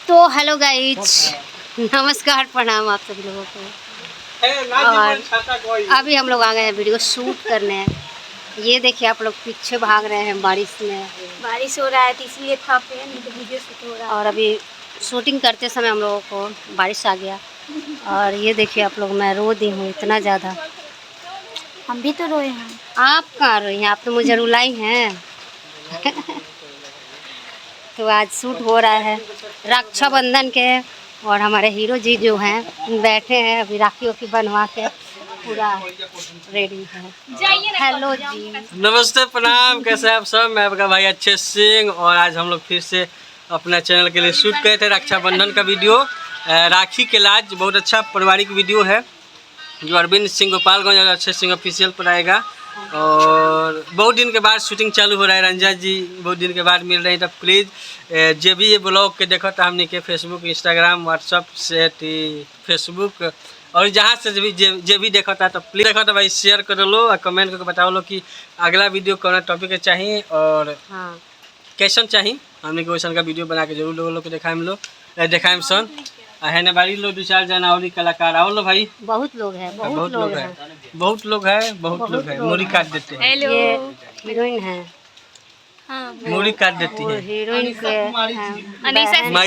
तो hello guys, नमस्कार, प्रणाम आप सभी लोगों को। और अभी हम लोग आ गए हैं वीडियो शूट करने। ये देखिए आप लोग पीछे भाग रहे हैं बारिश में। बारिश हो रहा है तो इसलिए था पे नहीं तो वीडियो शूट हो रहा है। और अभी शूटिंग करते समय हम लोगों को बारिश आ गया। और ये देखिए आप लोग, मैं रो दी हूँ इतना ज़्यादा। हम भी तो रोए हैं। आप कहाँ रोई हैं? आप तो मुझे रुलाई हैं। तो आज शूट हो रहा है रक्षाबंधन के, और हमारे हीरो जी जो हैं बैठे हैं अभी राखी वाखी बनवा के, पूरा रेडी है। हेलो जी, नमस्ते, प्रणाम, कैसे हैं आप सब। मैं आपका भाई अच्छे सिंह, और आज हम लोग फिर से अपना चैनल के लिए शूट करे थे रक्षाबंधन का वीडियो। राखी के लाज बहुत अच्छा पारिवारिक वीडियो है जो अरविंद सिंह गोपालगंज और अच्छे सिंह ऑफिशियल पर आएगा। और बहुत दिन के बाद शूटिंग चालू हो रहा है। रंजा जी बहुत दिन के बाद मिल रहे हैं, तो प्लीज़ जे भी ये ब्लॉग के देखो तो हमने के फेसबुक, इंस्टाग्राम, व्हाट्सअप से फेसबुक और जहाँ से जे भी देखा था तो प्लीज़ देखो तो भाई शेयर कर लो और कमेंट करके बताओ लो कि अगला वीडियो कौन टॉपिक के चाहिए और हाँ कैसन चाहिए। हमने के वैसन का वीडियो बना के जरूर लोग के दिखाएम सन। है ना बारी लोग 2-4 जना और कलाकार आओ लो भाई। बहुत लोग हैं, बहुत लोग हैं, बहुत लोग है। मूरी काट देते हैं। हेलो, ये हीरोइन है, हाँ मूरी काट देती वो है। हीरोइन के अनीसा माई